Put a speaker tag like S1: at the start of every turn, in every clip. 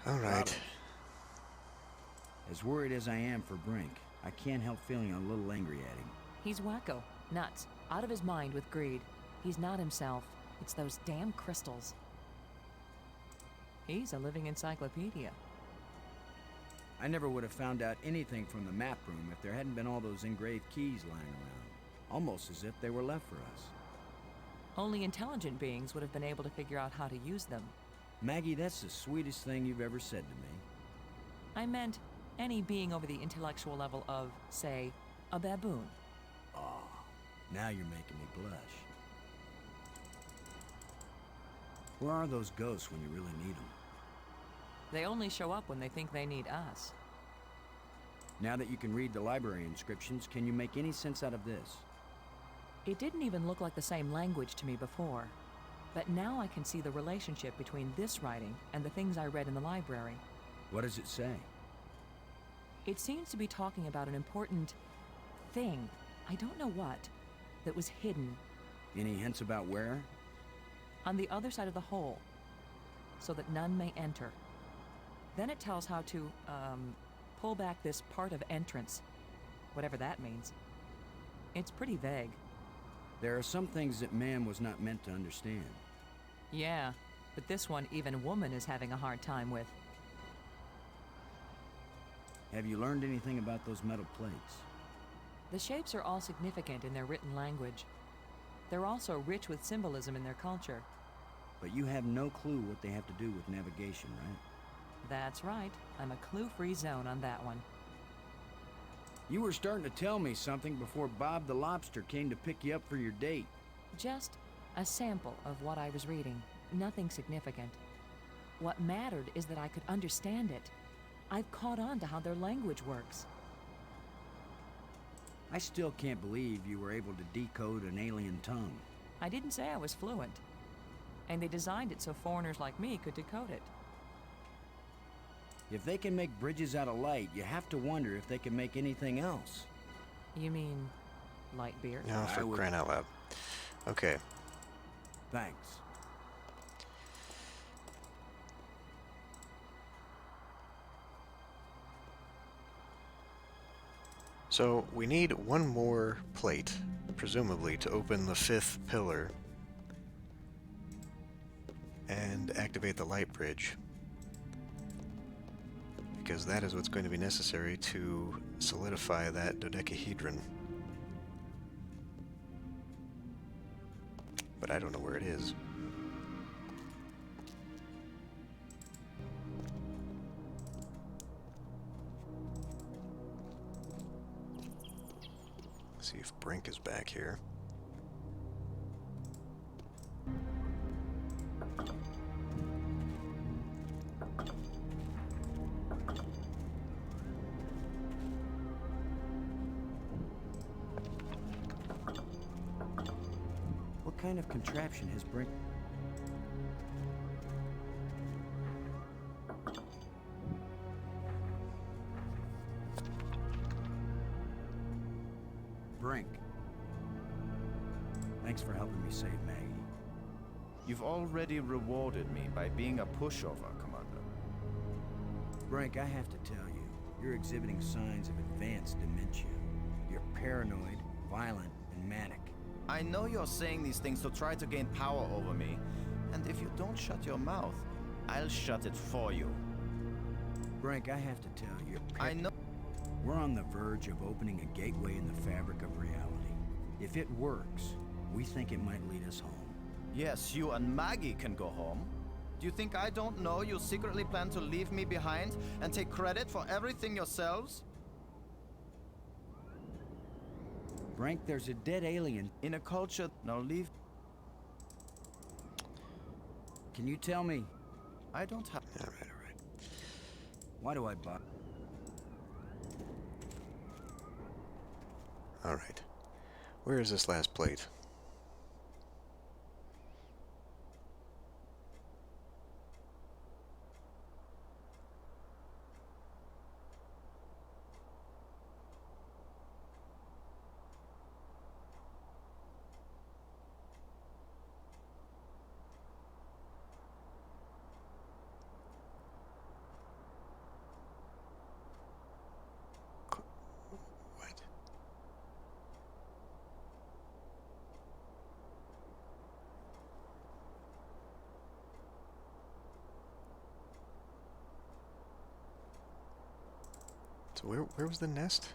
S1: All right.
S2: As worried as I am for Brink, I can't help feeling a little angry at him.
S3: He's wacko. Nuts. Out of his mind with greed. He's not himself. It's those damn crystals. He's a living encyclopedia.
S2: I never would have found out anything from the map room if there hadn't been all those engraved keys lying around. Almost as if they were left for us.
S3: Only intelligent beings would have been able to figure out how to use them.
S2: Maggie, that's the sweetest thing you've ever said to me.
S3: I meant any being over the intellectual level of, say, a baboon.
S2: Ah, now you're making me blush. Where are those ghosts when you really need them?
S3: They only show up when they think they need us.
S2: Now that you can read the library inscriptions, can you make any sense out of this?
S3: It didn't even look like the same language to me before. But now I can see the relationship between this writing and the things I read in the library.
S2: What does it say?
S3: It seems to be talking about an important thing, I don't know what, that was hidden
S2: Any hints about where?
S3: on the other side of the hole, so that none may enter. Then it tells how to, pull back this part of entrance, whatever that means. It's pretty vague.
S2: There are some things that man was not meant to understand.
S3: Yeah, but this one even woman is having a hard time with.
S2: Have you learned anything about those metal plates?
S3: The shapes are all significant in their written language. They're also rich with symbolism in their culture.
S2: But you have no clue what they have to do with navigation, right?
S3: That's right. I'm a clue-free zone on that one.
S2: You were starting to tell me something before Bob the Lobster came to pick you up for your date.
S3: Just a sample of what I was reading. Nothing significant. What mattered is that I could understand it. I've caught on to how their language works.
S2: I still can't believe you were able to decode an alien tongue.
S3: I didn't say I was fluent. And they designed it so foreigners like me could decode it.
S2: If they can make bridges out of light, you have to wonder if they can make anything else.
S3: You mean light beer?
S1: No, for crying out loud. Okay.
S2: Thanks.
S1: So we need one more plate, presumably, to open the 5th pillar and activate the light bridge. Because that is what's going to be necessary to solidify that dodecahedron. But I don't know where it is. See if Brink is back here.
S2: What kind of contraption has Brink... Brink. Thanks for helping me save Maggie.
S4: You've already rewarded me by being a pushover, Commander.
S2: Brink, I have to tell you, you're exhibiting signs of advanced dementia. You're paranoid, violent, and manic.
S4: I know you're saying these things to try to gain power over me, and if you don't shut your mouth, I'll shut it for you.
S2: Brink, I have to tell you,
S4: I know.
S2: we're on the verge of opening a gateway in the fabric of reality. If it works, we think it might lead us home.
S4: Yes, you and Maggie can go home. Do you think I don't know you secretly plan to leave me behind and take credit for everything yourselves?
S2: Brink, there's a dead alien.
S4: In a culture... Now leave...
S2: Can you tell me,
S4: I don't have...
S1: Alright.
S2: why do I buy...
S1: Alright. Where is this last plate? So where was the nest?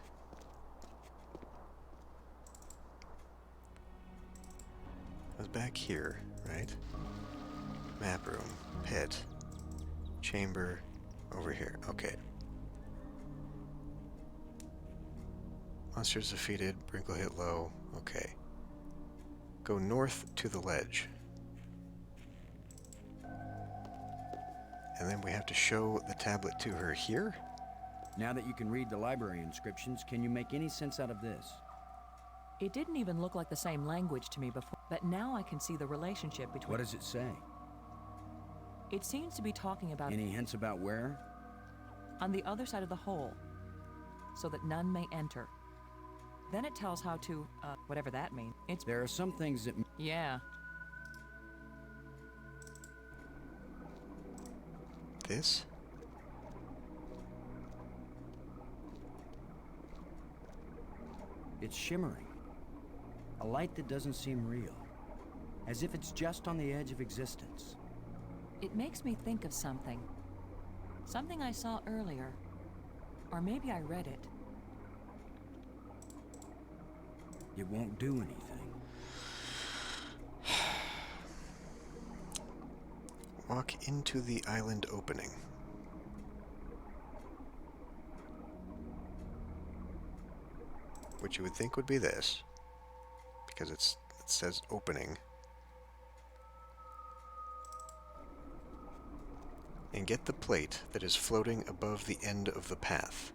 S1: It was back here, right? Map room, pit, chamber, over here. Okay. Monsters defeated, Brinkle hit low. Okay. Go north to the ledge. And then we have to show the tablet to her here?
S2: Now that you can read the library inscriptions, can you make any sense out of this?
S3: It didn't even look like the same language to me before, but now I can see the relationship between...
S2: What does it say?
S3: It seems to be talking about...
S2: Any hints about where?
S3: on the other side of the hole, so that none may enter. Then it tells how to, whatever that means. It's...
S2: There are some things that...
S3: Yeah.
S1: This?
S2: It's shimmering. A light that doesn't seem real. As if it's just on the edge of existence.
S3: It makes me think of something. Something I saw earlier. Or maybe I read it.
S2: It won't do anything.
S1: Walk into the island opening. Which you would think would be this, because it says opening. And get the plate that is floating above the end of the path.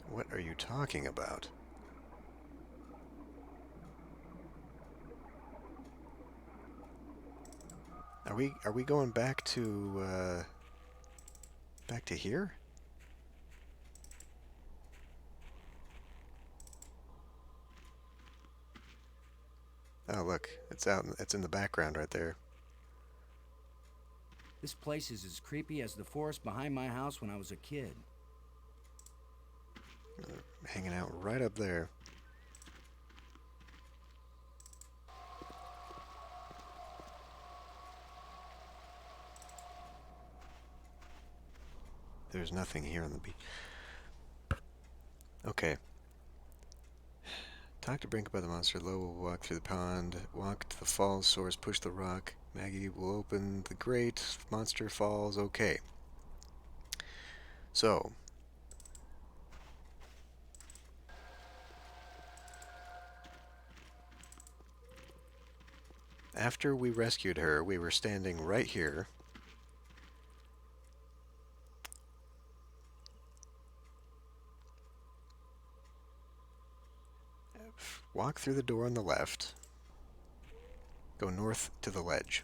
S1: What are you talking about? Are we going back to here? Oh, look, it's in the background right there.
S2: This place is as creepy as the forest behind my house when I was a kid.
S1: Hanging out right up there. There's nothing here on the beach. Okay. Talk to Brink about the monster. Lo will walk through the pond. Walk to the falls source. Push the rock. Maggie will open the grate. Monster falls. Okay. So. After we rescued her, we were standing right here. Walk through the door on the left. Go north to the ledge.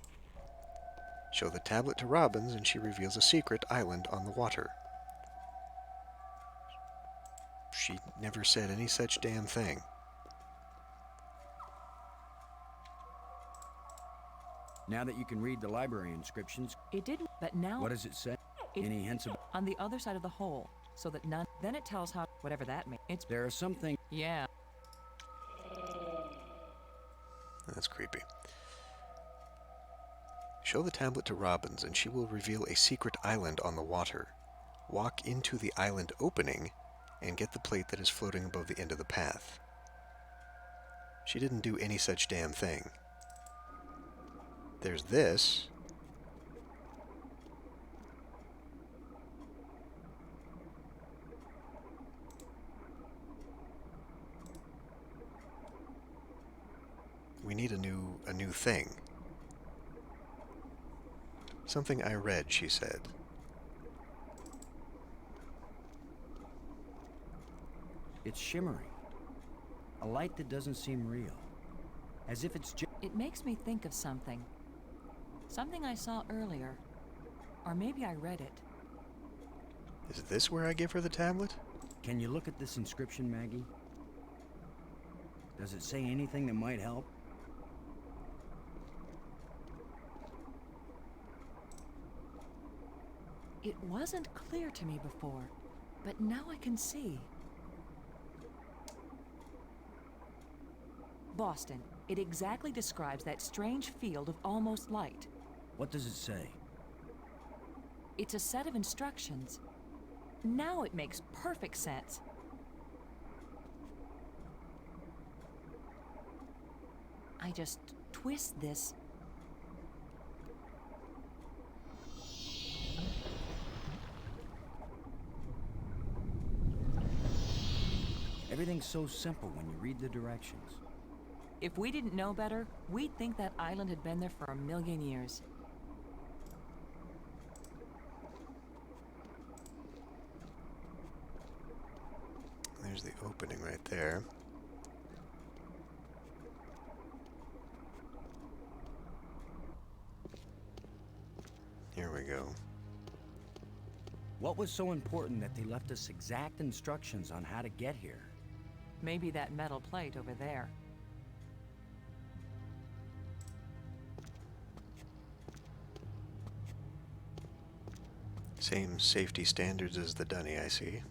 S1: Show the tablet to Robbins and she reveals a secret island on the water. She never said any such damn thing.
S2: Now that you can read the library inscriptions,
S3: It didn't, but now...
S2: what does it say?
S3: It-
S2: Any hints about...
S3: on the other side of the hole, so that none... Then it tells how... whatever that means. It's...
S2: There are some things...
S3: Yeah.
S1: That's creepy. Show the tablet to Robbins and she will reveal a secret island on the water. Walk into the island opening and get the plate that is floating above the end of the path. She didn't do any such damn thing. There's this. We need a new thing. Something I read, she said.
S2: It's shimmering. A light that doesn't seem real. As if it's just...
S3: It makes me think of something. Something I saw earlier. Or maybe I read it.
S1: Is this where I give her the tablet?
S2: Can you look at this inscription, Maggie? Does it say anything that might help?
S3: It wasn't clear to me before, but now I can see. Boston. It exactly describes that strange field of almost light.
S2: What does it say?
S3: It's a set of instructions. Now it makes perfect sense. I just twist this.
S2: Everything's so simple when you read the directions.
S3: If we didn't know better, we'd think that island had been there for a million years.
S1: There's the opening right there. Here we go.
S2: What was so important that they left us exact instructions on how to get here?
S3: Maybe that metal plate over there.
S1: Same safety standards as the Dunny, I see.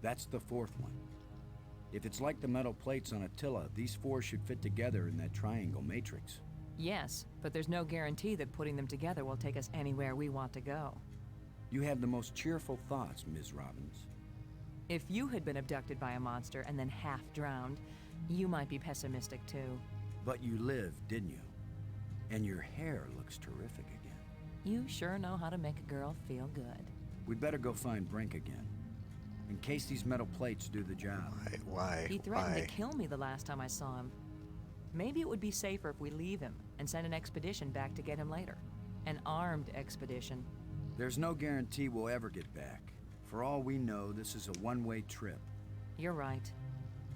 S2: That's the fourth one. If it's like the metal plates on Attila, these four should fit together in that triangle matrix.
S3: Yes, but there's no guarantee that putting them together will take us anywhere we want to go.
S2: You have the most cheerful thoughts, Ms. Robbins.
S3: If you had been abducted by a monster and then half drowned, you might be pessimistic too.
S2: But you lived, didn't you? And your hair looks terrific again.
S3: You sure know how to make a girl feel good.
S2: We'd better go find Brink again. In case these metal plates do the job.
S1: Why?
S3: He threatened
S1: Why?
S3: to kill me the last time I saw him. Maybe it would be safer if we leave him and send an expedition back to get him later. An armed expedition.
S2: There's no guarantee we'll ever get back. For all we know, this is a one-way trip.
S3: You're right.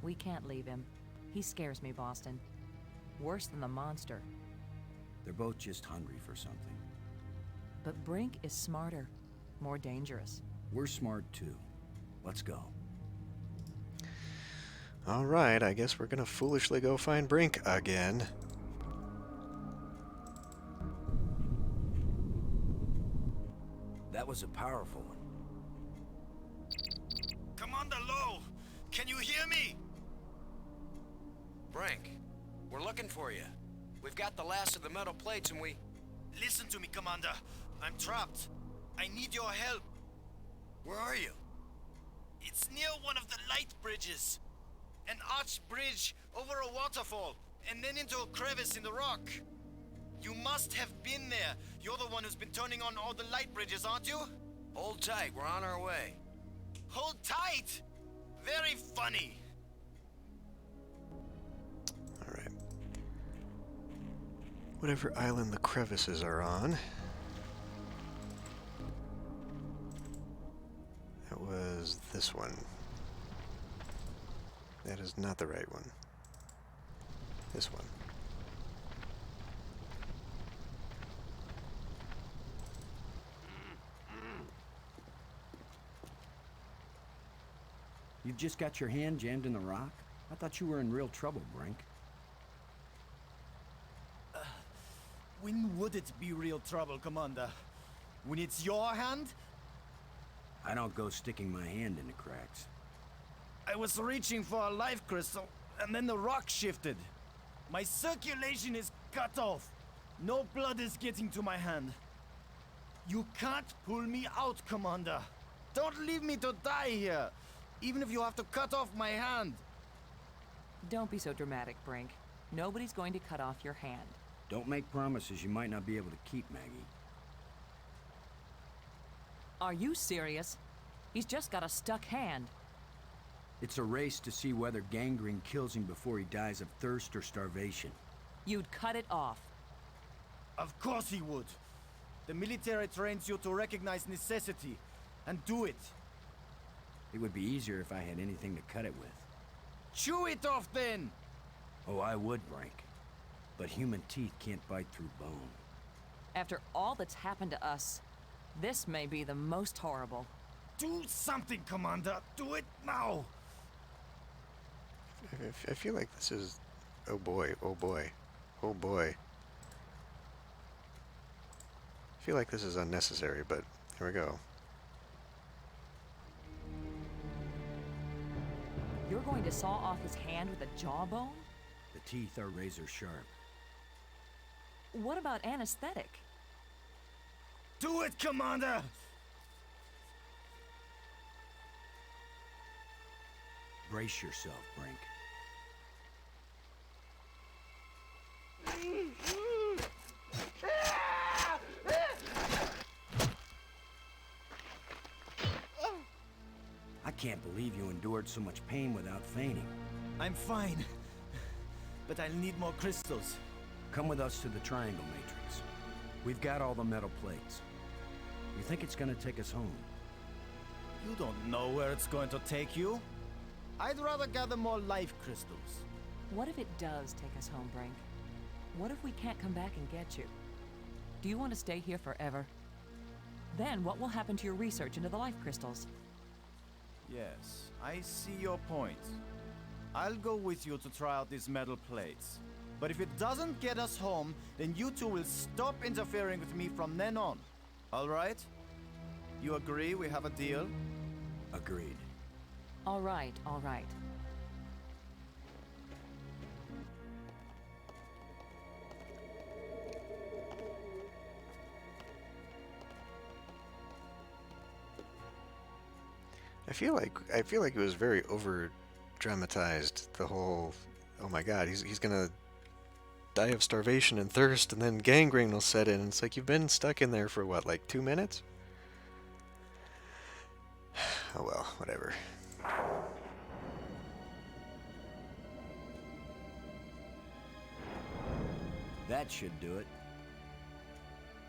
S3: We can't leave him. He scares me, Boston. Worse than the monster.
S2: They're both just hungry for something.
S3: But Brink is smarter. More dangerous.
S2: We're smart too. Let's go.
S1: All right, I guess we're gonna foolishly go find Brink again.
S2: That was a powerful one.
S5: Commander Lowe, can you hear me?
S6: Brink, we're looking for you. We've got the last of the metal plates and we...
S5: Listen to me, Commander. I'm trapped. I need your help.
S6: Where are you?
S5: It's near one of the light bridges. An arched bridge over a waterfall, and then into a crevice in the rock. You must have been there. You're the one who's been turning on all the light bridges, aren't you?
S6: Hold tight, we're on our way.
S5: Hold tight! Very funny.
S1: All right. Whatever island the crevices are on. That was this one. That is not the right one. This one.
S2: You've just got your hand jammed in the rock? I thought you were in real trouble, Brink.
S5: When would it be real trouble, Commander? When it's your hand?
S2: I don't go sticking my hand in the cracks.
S5: I was reaching for a life crystal, and then the rock shifted. My circulation is cut off. No blood is getting to my hand. You can't pull me out, Commander. Don't leave me to die here, even if you have to cut off my hand.
S3: Don't be so dramatic, Brink. Nobody's going to cut off your hand.
S2: Don't make promises you might not be able to keep, Maggie.
S3: Are you serious? He's just got a stuck hand.
S2: It's a race to see whether gangrene kills him before he dies of thirst or starvation.
S3: You'd cut it off.
S5: Of course he would. The military trains you to recognize necessity, and do it.
S2: It would be easier if I had anything to cut it with.
S5: Chew it off then!
S2: Oh, I would, Brink. But human teeth can't bite through bone.
S3: After all that's happened to us, this may be the most horrible.
S5: Do something, Commander! Do it now!
S1: I feel like this is... Oh boy, oh boy, oh boy. I feel like this is unnecessary, but here we go.
S3: You're going to saw off his hand with a jawbone?
S2: The teeth are razor sharp.
S3: What about anesthetic?
S5: Do it, Commander!
S2: Brace yourself, Brink. I can't believe you endured so much pain without fainting.
S5: I'm fine. But I'll need more crystals.
S2: Come with us to the Triangle Matrix. We've got all the metal plates. You think it's gonna take us home?
S5: You don't know where it's going to take you. I'd rather gather more life crystals.
S3: What if it does take us home, Brink? What if we can't come back and get you? Do you want to stay here forever? Then what will happen to your research into the life crystals?
S5: Yes, I see your point. I'll go with you to try out these metal plates. But if it doesn't get us home, then you two will stop interfering with me from then on. All right? You agree we have a deal?
S2: Agreed.
S3: All right, all right.
S1: I feel like it was very over dramatized, the whole, oh my god, he's gonna die of starvation and thirst and then gangrene will set in. It's like you've been stuck in there for what, like 2 minutes? Oh well, whatever.
S2: That should do it.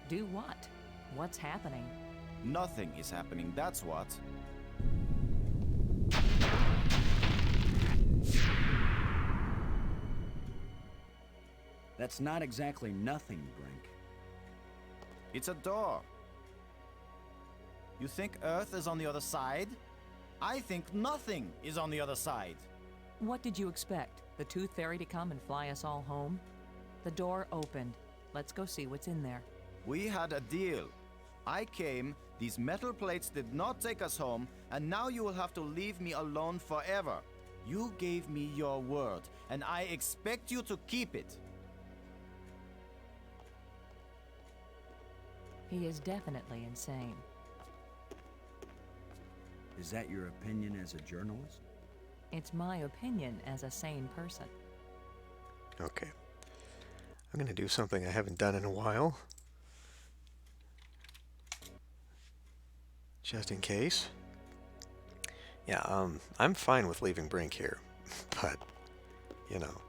S3: Do what? What's happening?
S5: Nothing is happening, that's what.
S2: That's not exactly nothing, Brink.
S5: It's a door. You think Earth is on the other side? I think nothing is on the other side.
S3: What did you expect? The Tooth Fairy to come and fly us all home? The door opened. Let's go see what's in there.
S5: We had a deal. I came, these metal plates did not take us home, and now you will have to leave me alone forever. You gave me your word, and I expect you to keep it.
S3: He is definitely insane.
S2: Is that your opinion as a journalist?
S3: It's my opinion as a sane person.
S1: Okay. I'm gonna do something I haven't done in a while. Just in case. Yeah, I'm fine with leaving Brink here, but, you know.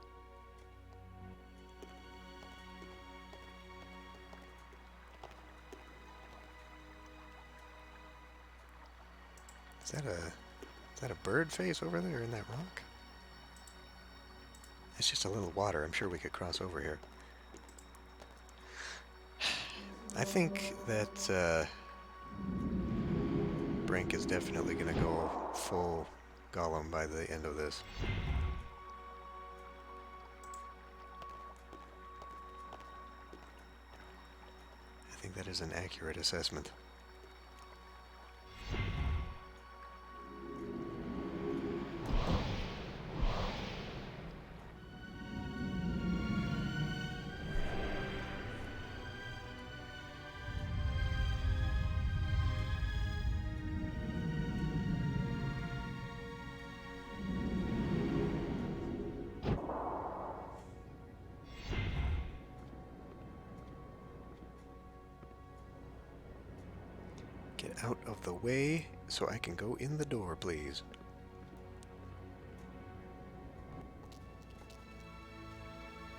S1: Is that a bird face over there in that rock? It's just a little water. I'm sure we could cross over here. I think that Brink is definitely going to go full Gollum by the end of this. I think that is an accurate assessment. Get out of the way so I can go in the door, please.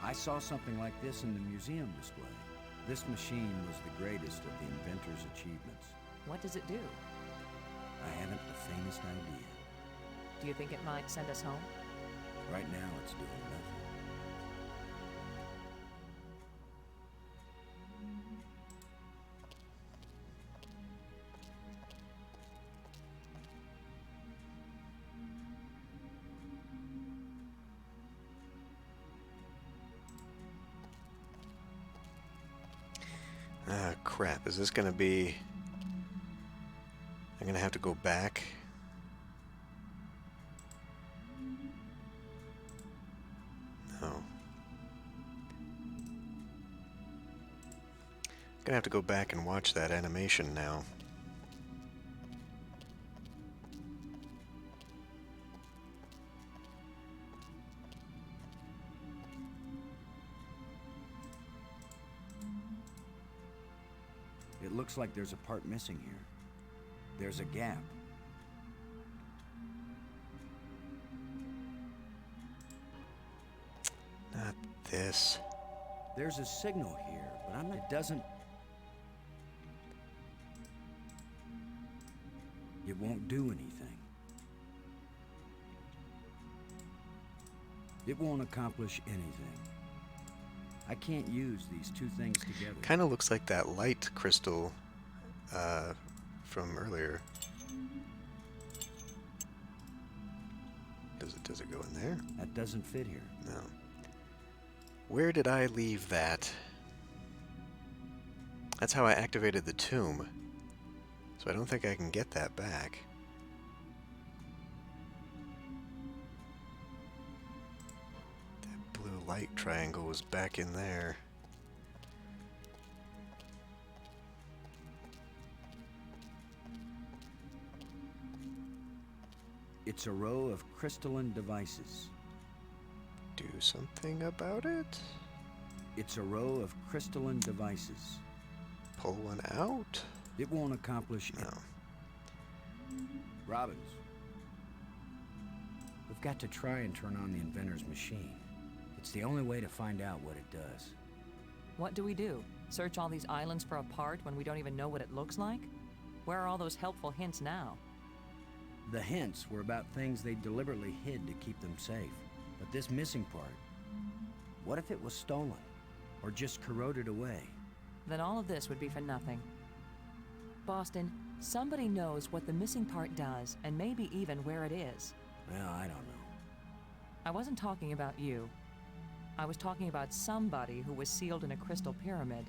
S2: I saw something like this in the museum display. This machine was the greatest of the inventor's achievements.
S3: What does it do?
S2: I haven't the faintest idea.
S3: Do you think it might send us home?
S2: Right now, it's doing nothing.
S1: Ah, crap. Is this gonna be... I'm gonna have to go back? No. Gonna have to go back and watch that animation now.
S2: It looks like there's a part missing here. There's a gap.
S1: Not this.
S2: There's a signal here, but it doesn't... It won't do anything. It won't accomplish anything. I can't use these two things together.
S1: Kind of looks like that light crystal from earlier. Does it go in there?
S2: That doesn't fit here.
S1: No. Where did I leave that? That's how I activated the tomb. So I don't think I can get that back. That blue light triangle was back in there.
S2: It's a row of crystalline devices.
S1: Do something about it?
S2: It's a row of crystalline devices.
S1: Pull one out?
S2: It won't accomplish
S1: No.
S2: Robbins. We've got to try and turn on the inventor's machine. It's the only way to find out what it does.
S3: What do we do? Search all these islands for a part when we don't even know what it looks like? Where are all those helpful hints now?
S2: The hints were about things they deliberately hid to keep them safe. But this missing part, what if it was stolen? Or just corroded away?
S3: Then all of this would be for nothing. Boston, somebody knows what the missing part does, and maybe even where it is.
S2: Well, I don't know.
S3: I wasn't talking about you. I was talking about somebody who was sealed in a crystal pyramid.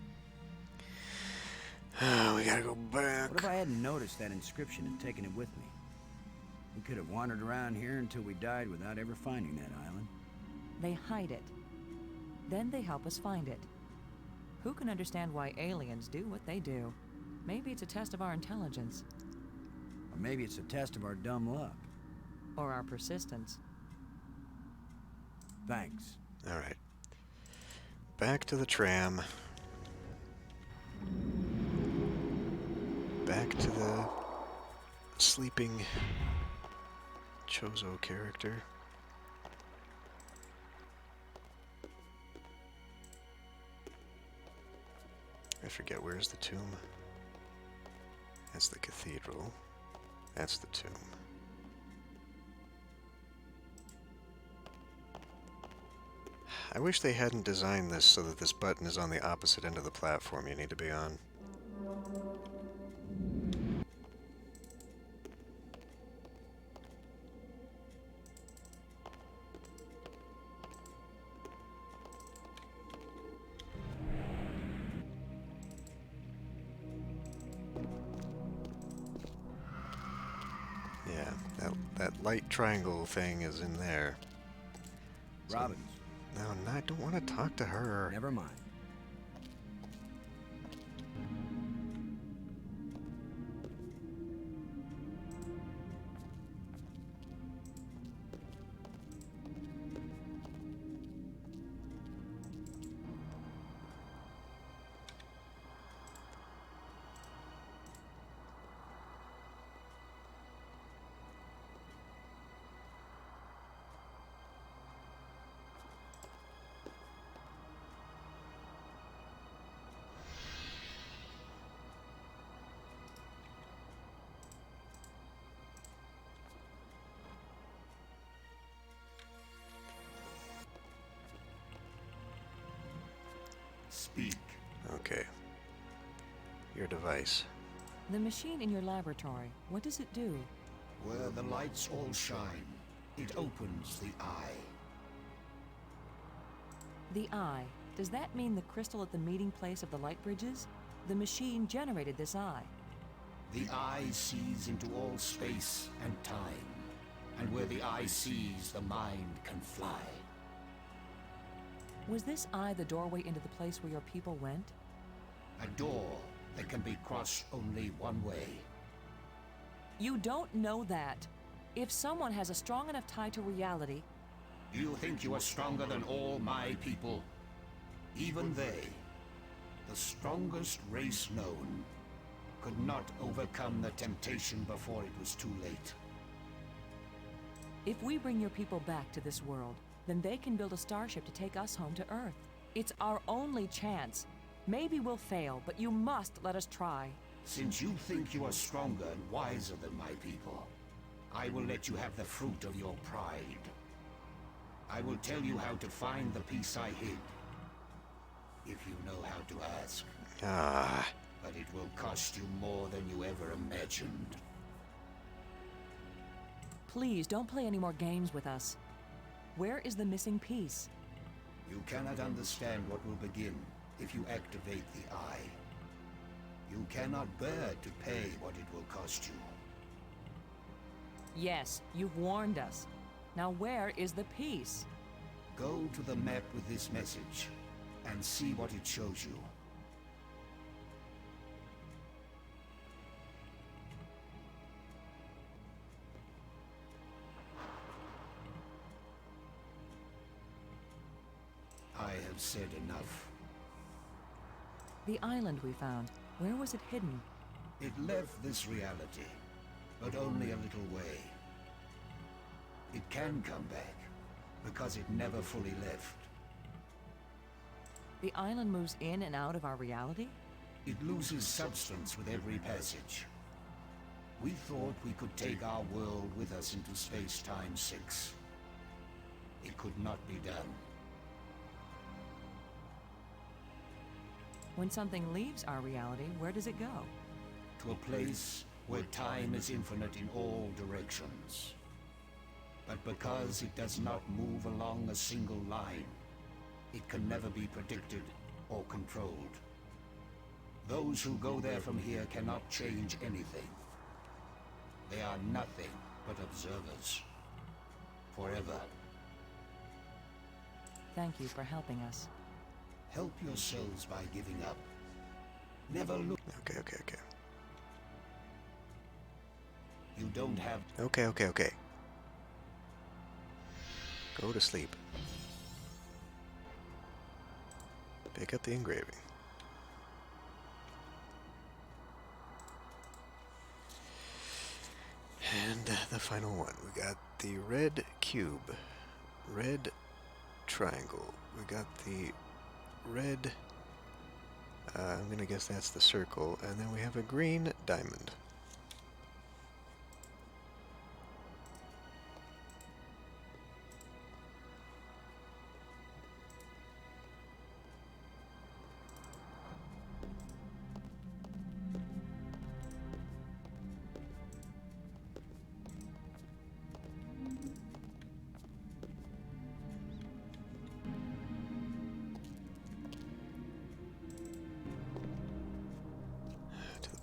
S1: We gotta go back.
S2: What if I hadn't noticed that inscription and taken it with me? We could have wandered around here until we died without ever finding that island.
S3: They hide it. Then they help us find it. Who can understand why aliens do what they do? Maybe it's a test of our intelligence.
S2: Or maybe it's a test of our dumb luck.
S3: Or our persistence.
S2: Thanks.
S1: Alright. Back to the tram. Back to the sleeping Chozo character. I forget, where's the tomb? That's the cathedral. That's the tomb. I wish they hadn't designed this so that this button is on the opposite end of the platform you need to be on. Yeah, that light triangle thing is in there. So-
S2: Robbins.
S1: No, I don't want to talk to her.
S2: Never mind.
S7: Speak.
S1: Okay. Your device.
S3: The machine in your laboratory, what does it do?
S7: Where the lights all shine, it opens the eye.
S3: The eye. Does that mean the crystal at the meeting place of the light bridges? The machine generated this eye.
S7: The eye sees into all space and time. And where the eye sees, the mind can fly.
S3: Was this eye the doorway into the place where your people went?
S7: A door that can be crossed only one way.
S3: You don't know that. If someone has a strong enough tie to reality,
S7: Do you think you are stronger than all my people? Even they, the strongest race known, could not overcome the temptation before it was too late.
S3: if we bring your people back to this world, then they can build a starship to take us home to Earth. It's our only chance. Maybe we'll fail, but you must let us try.
S7: Since you think you are stronger and wiser than my people, I will let you have the fruit of your pride. I will tell you how to find the piece I hid, if you know how to ask.
S1: Ah,
S7: But it will cost you more than you ever imagined.
S3: Please don't play any more games with us. Where is the missing piece?
S7: You cannot understand what will begin if you activate the eye. You cannot bear to pay what it will cost you.
S3: Yes, you've warned us. Now where is the piece?
S7: Go to the map with this message and see what it shows you. I have said enough.
S3: The island we found. Where was it hidden?
S7: It left this reality, but only a little way. It can come back, because it never fully left.
S3: The island moves in and out of our reality?
S7: It loses substance with every passage. We thought we could take our world with us into space-time 6. It could not be done.
S3: When something leaves our reality, where does it go?
S7: To a place where time is infinite in all directions. But because it does not move along a single line, it can never be predicted or controlled. Those who go there from here cannot change anything. They are nothing but observers. Forever.
S3: Thank you for helping us.
S7: Help yourselves by giving up. Never look.
S1: okay.
S7: You don't have.
S1: Okay. Go to sleep. Pick up the engraving. And the final one. We got the red cube, red triangle. We got the red, I'm gonna guess that's the circle, and then we have a green diamond.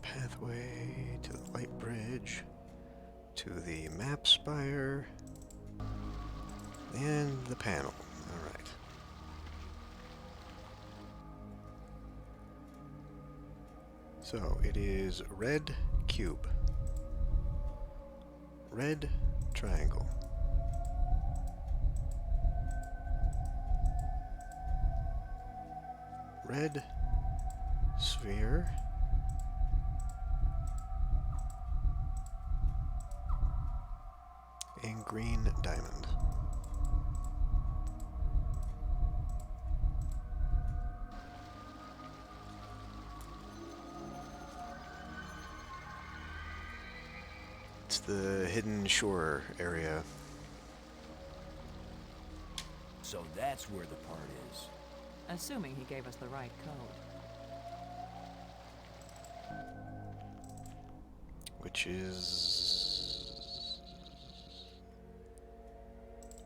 S1: Pathway to the light bridge, to the map spire, and the panel. All right. So it is red cube, red triangle, red sphere, and green diamond. It's the hidden shore area.
S2: So that's where the part is.
S3: Assuming he gave us the right code.
S1: Which is...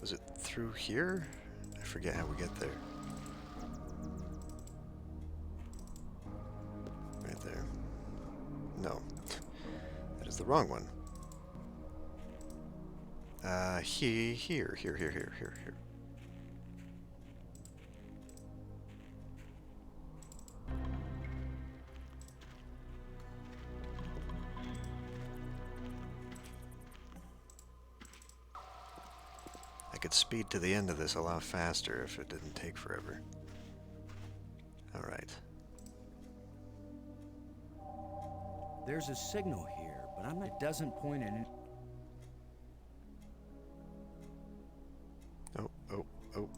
S1: Was it through here? I forget how we get there. Right there. No. That is the wrong one. Here. could speed to the end of this a lot faster if it didn't take forever. Alright.
S2: There's a signal here, but it doesn't point in.
S1: Oh, oh, oh.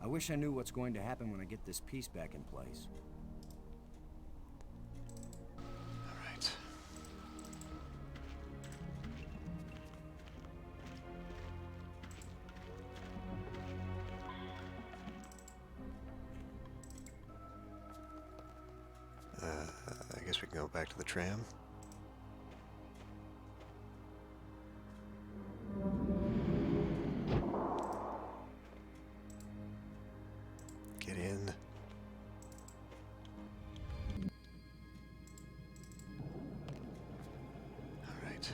S2: I wish I knew what's going to happen when I get this piece back in place.
S1: Alright. I guess we can go back to the tram. Get in. All right.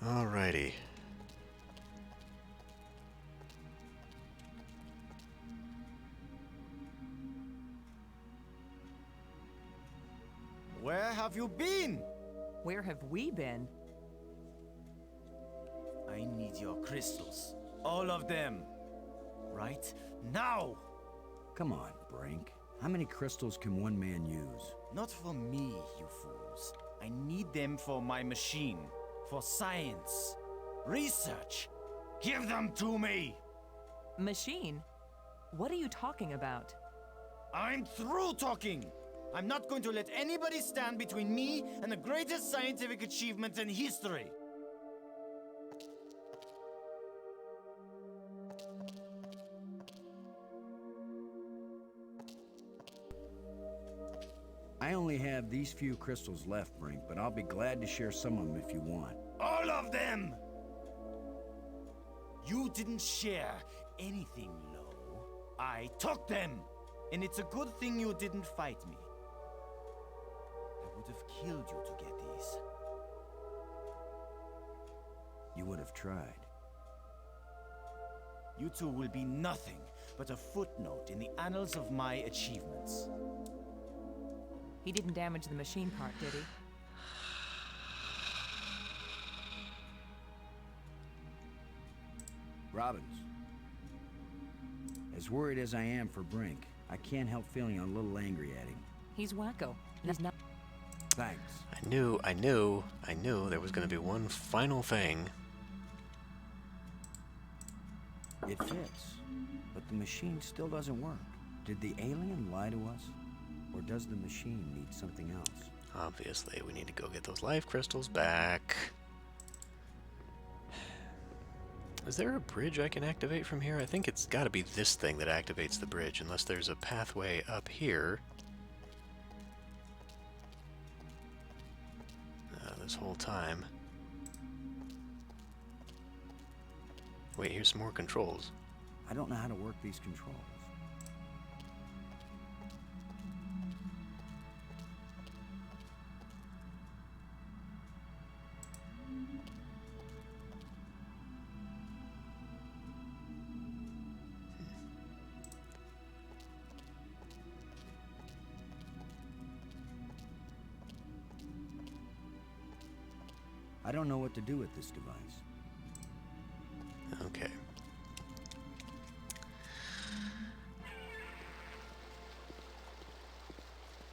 S1: Alrighty.
S5: Where have you been?
S3: Where have we been?
S5: I need your crystals. All of them. Right now!
S2: Come on, Brink. How many crystals can one man use?
S5: Not for me, you fools. I need them for my machine. For science. Research. Give them to me!
S3: Machine? What are you talking about?
S5: I'm through talking! I'm not going to let anybody stand between me and the greatest scientific achievement in history!
S2: I only have these few crystals left, Brink, but I'll be glad to share some of them if you want.
S5: All of them! You didn't share anything, Lo. I took them! And it's a good thing you didn't fight me. I would have killed you to get these.
S2: You would have tried.
S5: You two will be nothing but a footnote in the annals of my achievements.
S3: He didn't damage the machine part, did he?
S2: Robbins. As worried as I am for Brink, I can't help feeling a little angry at him.
S3: He's wacko. And he's not.
S2: Thanks.
S1: I knew there was going to be one final thing.
S2: It fits, but the machine still doesn't work. Did the alien lie to us? Or does the machine need something else?
S1: Obviously, we need to go get those life crystals back. Is there a bridge I can activate from here? I think it's got to be this thing that activates the bridge, unless there's a pathway up here. This whole time. Wait, here's some more controls.
S2: I don't know how to work these controls. I don't know what to do with this device.
S1: Okay.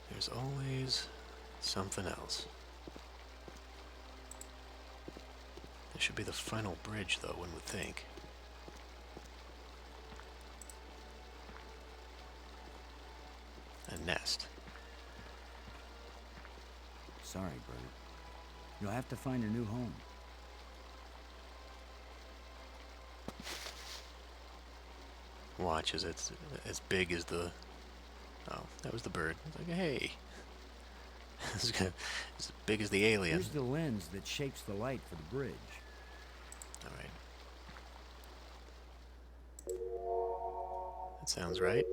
S1: There's always something else. This should be the final bridge, though, one would think. A nest.
S2: Sorry, Bert. You'll have to find a new home.
S1: Watch as it's as big as the... Oh, that was the bird. It's like, hey. It's as big as the alien.
S2: Here's the lens that shapes the light for the bridge.
S1: Alright. That sounds right.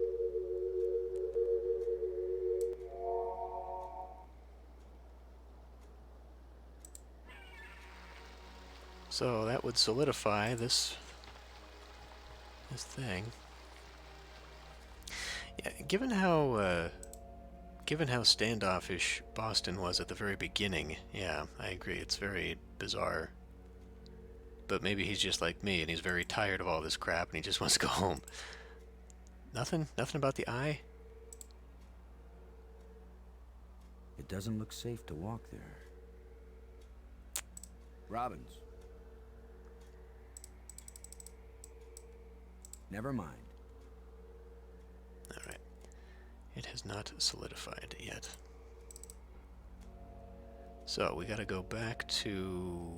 S1: So that would solidify this thing. Yeah, given how standoffish Boston was at the very beginning, yeah, I agree. It's very bizarre. But maybe he's just like me, and he's very tired of all this crap, and he just wants to go home. Nothing about the eye?
S2: It doesn't look safe to walk there. Robbins. Never mind.
S1: Alright. It has not solidified yet. So, we gotta go back to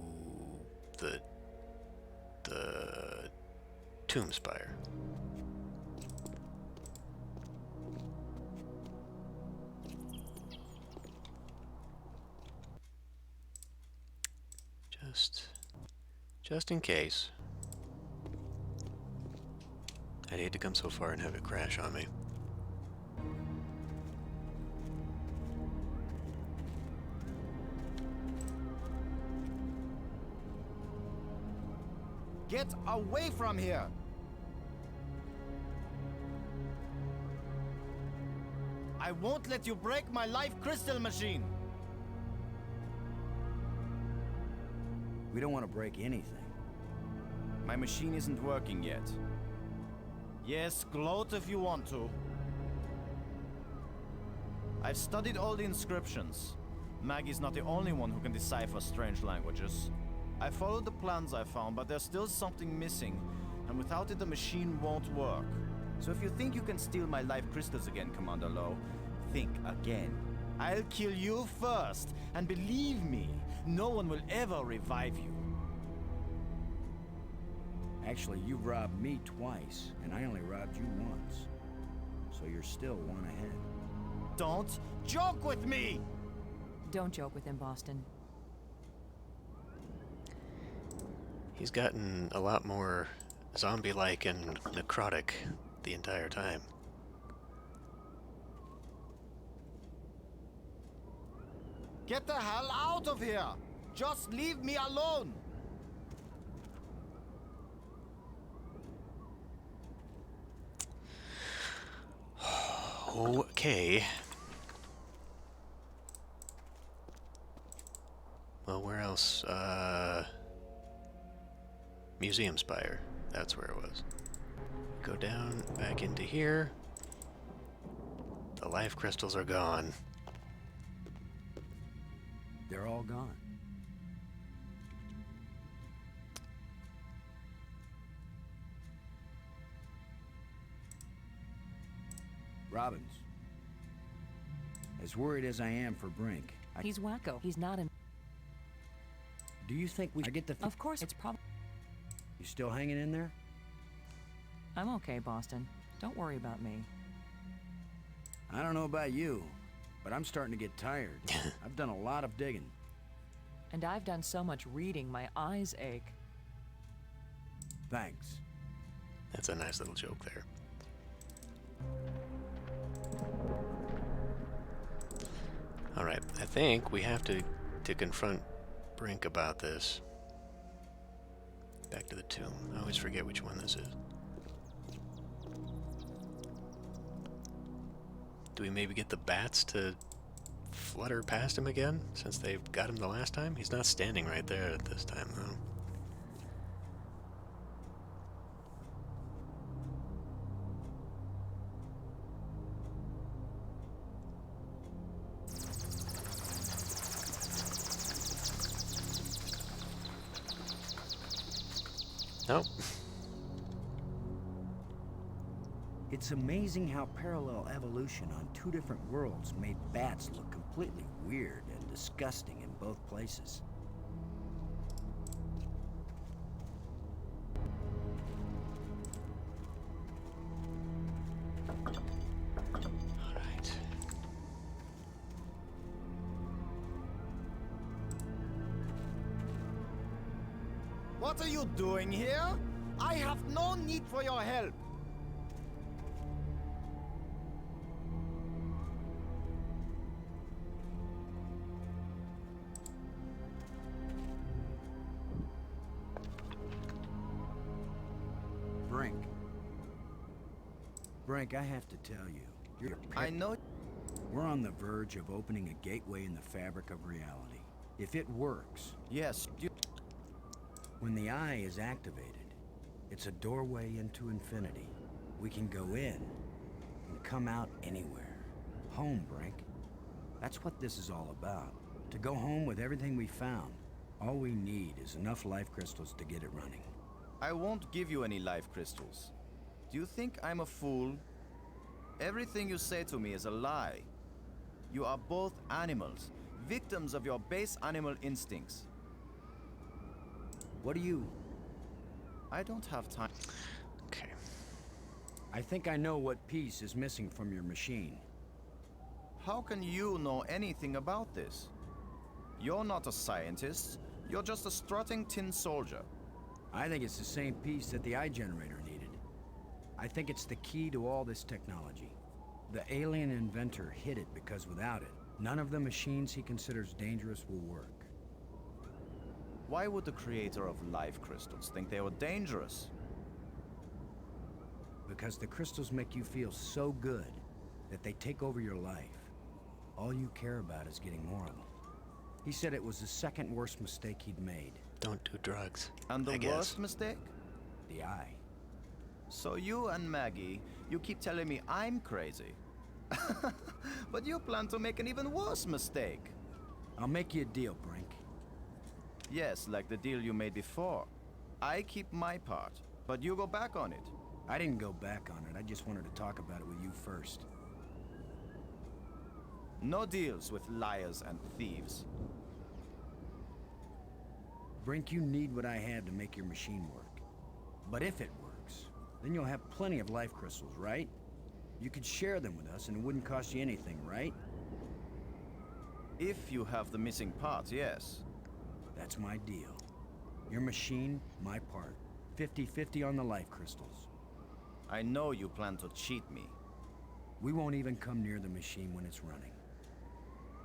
S1: the tomb spire. Just in case. I'd hate to come so far and have it crash on me.
S4: Get away from here! I won't let you break my life crystal machine!
S2: We don't want to break anything.
S4: My machine isn't working yet. Yes, gloat if you want to. I've studied all the inscriptions. Maggie's not the only one who can decipher strange languages. I followed the plans I found, but there's still something missing, and without it the machine won't work. So if you think you can steal my life crystals again, Commander Lowe, think again. I'll kill you first, and believe me, no one will ever revive you.
S2: Actually, you've robbed me twice, and I only robbed you once. So you're still one ahead.
S4: Don't joke with me!
S3: Don't joke with him, Boston.
S1: He's gotten a lot more zombie-like and necrotic the entire time.
S4: Get the hell out of here! Just leave me alone!
S1: Okay. Well, where else? Museum Spire. That's where it was. Go down, back into here. The life crystals are gone.
S2: They're all gone. Robbins. As worried as I am for Brink,
S3: He's wacko. He's not in...
S2: do you think we... I get the...
S3: Of course, it's probably...
S2: You still hanging in there?
S3: I'm okay, Boston. Don't worry about me.
S2: I don't know about you, but I'm starting to get tired. I've done a lot of digging.
S3: And I've done so much reading, my eyes ache.
S2: Thanks.
S1: That's a nice little joke there. Alright, I think we have to confront Brink about this. Back to the tomb. I always forget which one this is. Do we maybe get the bats to flutter past him again, since they've got him the last time? He's not standing right there at this time, though. Nope.
S2: It's amazing how parallel evolution on two different worlds made bats look completely weird and disgusting in both places.
S1: Alright.
S4: What are you doing here? I have no need for your help.
S2: Brink, I have to tell you, you're
S4: I know.
S2: we're on the verge of opening a gateway in the fabric of reality. If it works,
S4: Yes,
S2: when the eye is activated, it's a doorway into infinity. We can go in and come out anywhere. Home, Brink. That's what this is all about. To go home with everything we found. All we need is enough life crystals to get it running.
S4: I won't give you any life crystals. Do you think I'm a fool? Everything you say to me is a lie. You are both animals, victims of your base animal instincts.
S2: What do you...
S4: I don't have time.
S1: Okay.
S2: I think I know what piece is missing from your machine.
S4: How can you know anything about this? You're not a scientist. You're just a strutting tin soldier.
S2: I think it's the same piece that the eye generator needed. I think it's the key to all this technology. The alien inventor hid it because without it, none of the machines he considers dangerous will work.
S4: Why would the creator of life crystals think they were dangerous?
S2: Because the crystals make you feel so good that they take over your life. All you care about is getting more of them. He said it was the second worst mistake he'd made.
S1: Don't do drugs.
S4: And
S1: I
S4: the
S1: guess.
S4: worst mistake?
S2: The eye.
S4: So you and Maggie, you keep telling me I'm crazy. But you plan to make an even worse mistake.
S2: I'll make you a deal, Brink.
S4: Yes, like the deal you made before. I keep my part, but you go back on it.
S2: I didn't go back on it. I just wanted to talk about it with you first.
S4: No deals with liars and thieves.
S2: Brink, you need what I have to make your machine work. But if it works, then you'll have plenty of life crystals, right? You could share them with us and it wouldn't cost you anything, right?
S4: If you have the missing part, yes.
S2: That's my deal. Your machine, my part. 50-50 on the life crystals.
S4: I know you plan to cheat me.
S2: We won't even come near the machine when it's running.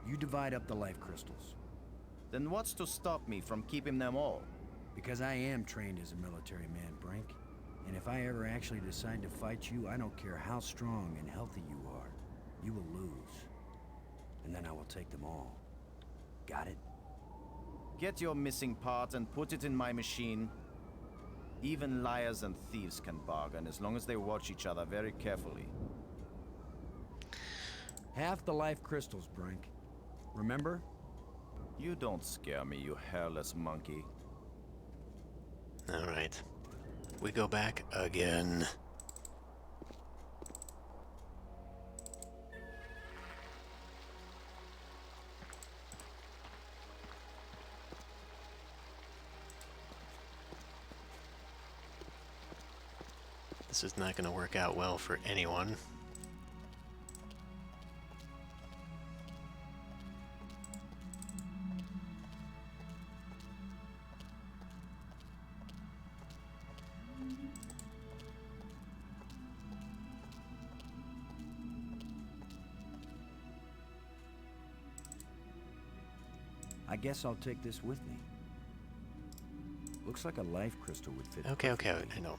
S2: You divide up the life crystals.
S4: Then what's to stop me from keeping them all?
S2: Because I am trained as a military man, Brink. And if I ever actually decide to fight you, I don't care how strong and healthy you are. You will lose. And then I will take them all. Got it?
S4: Get your missing part and put it in my machine. Even liars and thieves can bargain as long as they watch each other very carefully.
S2: Half the life crystals, Brink. Remember?
S4: You don't scare me, you hairless monkey.
S1: All right. We go back again. This is not going to work out well for anyone.
S2: I guess I'll take this with me. Looks like a life crystal would fit.
S1: Okay, I know.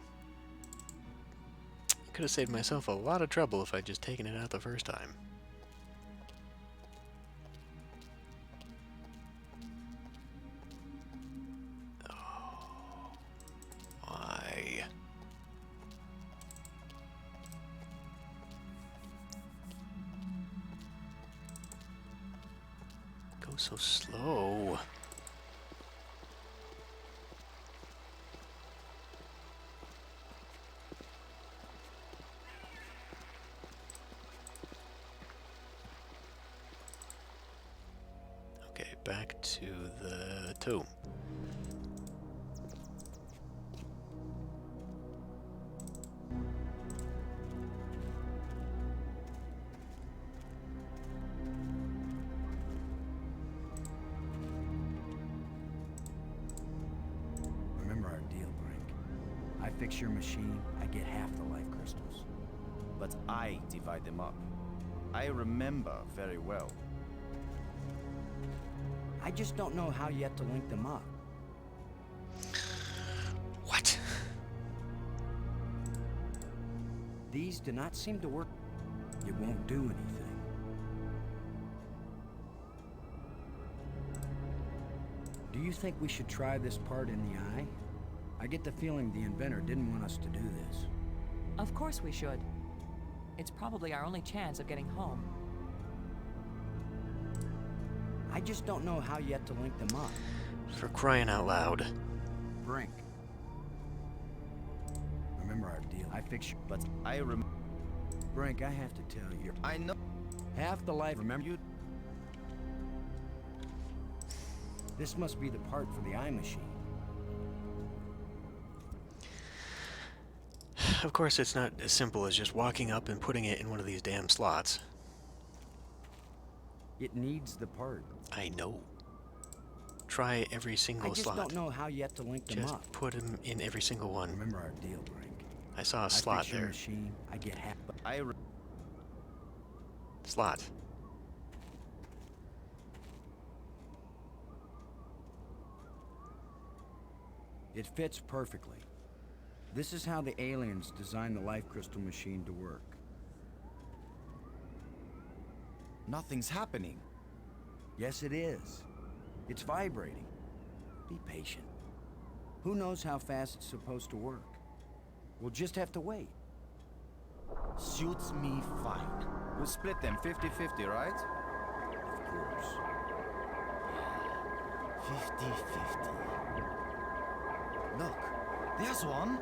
S1: Could have saved myself a lot of trouble if I'd just taken it out the first time. Oh, why? Go so slow. Okay, back to the tomb.
S2: Remember our deal, Brink. I fix your machine, I get half the life crystals.
S4: But I divide them up. I remember very well.
S2: I just don't know how yet to link them up.
S1: What?
S2: These do not seem to work. It won't do anything. Do you think we should try this part in the eye? I get the feeling the inventor didn't want us to do this.
S3: Of course we should. It's probably our only chance of getting home.
S2: I just don't know how yet to link them up.
S1: For crying out loud.
S2: Brink. Remember our deal. I fix you.
S4: But I rem...
S2: Brink, I have to tell you.
S4: I know...
S2: Half the life, remember you? This must be the part for the eye machine.
S1: Of course, it's not as simple as just walking up and putting it in one of these damn slots.
S2: It needs the part.
S1: I know. Try every single
S2: I just
S1: slot.
S2: don't know how yet to link them
S1: Just
S2: up.
S1: put them in every single one.
S2: Remember our deal, Brink.
S1: I saw a
S2: I
S1: slot
S2: fix your
S1: there.
S2: machine, I get half.
S1: Slot.
S2: It fits perfectly. This is how the aliens designed the life crystal machine to work.
S4: Nothing's happening.
S2: Yes, it is. It's vibrating. Be patient. Who knows how fast it's supposed to work? We'll just have to wait.
S4: Suits me fine. We'll split them 50-50, right?
S2: Of course.
S4: 50-50. Look, there's one.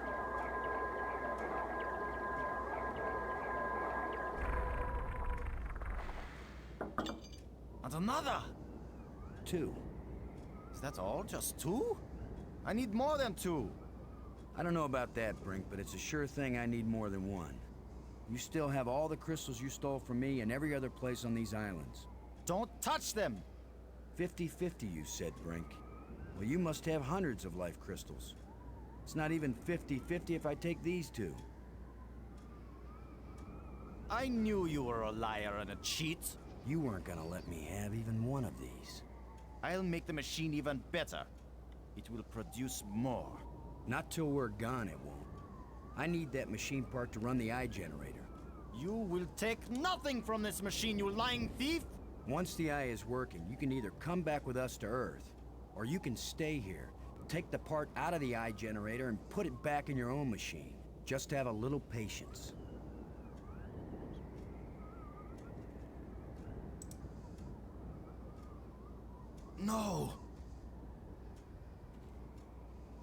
S4: And another.
S2: 2.
S4: Is that all? Just 2? I need more than 2.
S2: I don't know about that, Brink, but it's a sure thing I need more than 1. You still have all the crystals you stole from me and every other place on these islands.
S4: Don't touch them!
S2: 50-50, you said, Brink. Well, you must have hundreds of life crystals. It's not even 50-50 if I take these 2.
S4: I knew you were a liar and a cheat.
S2: You weren't gonna let me have even one of these.
S4: I'll make the machine even better. It will produce more.
S2: Not till we're gone, it won't. I need that machine part to run the eye generator.
S4: You will take nothing from this machine, you lying thief!
S2: Once the eye is working, you can either come back with us to Earth, or you can stay here, take the part out of the eye generator and put it back in your own machine. Just have a little patience.
S4: No!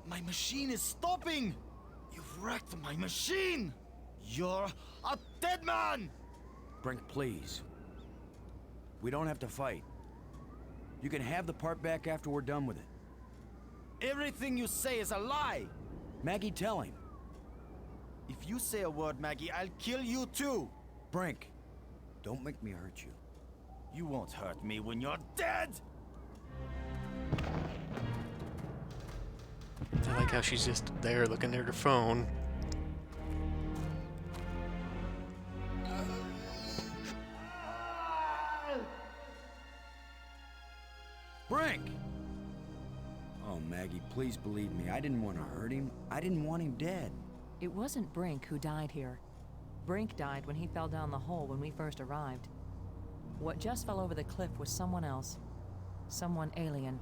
S4: My machine is stopping! You've wrecked my machine! You're a dead man!
S2: Brink, please. We don't have to fight. You can have the part back after we're done with it.
S4: Everything you say is a lie!
S2: Maggie, tell him.
S4: If you say a word, Maggie, I'll kill you too!
S2: Brink, don't make me hurt you.
S4: You won't hurt me when you're dead!
S1: I like how she's just there looking at her phone.
S2: Brink! Oh, Maggie, please believe me. I didn't want to hurt him. I didn't want him dead.
S3: It wasn't Brink who died here. Brink died when he fell down the hole when we first arrived. What just fell over the cliff was someone else. Someone alien.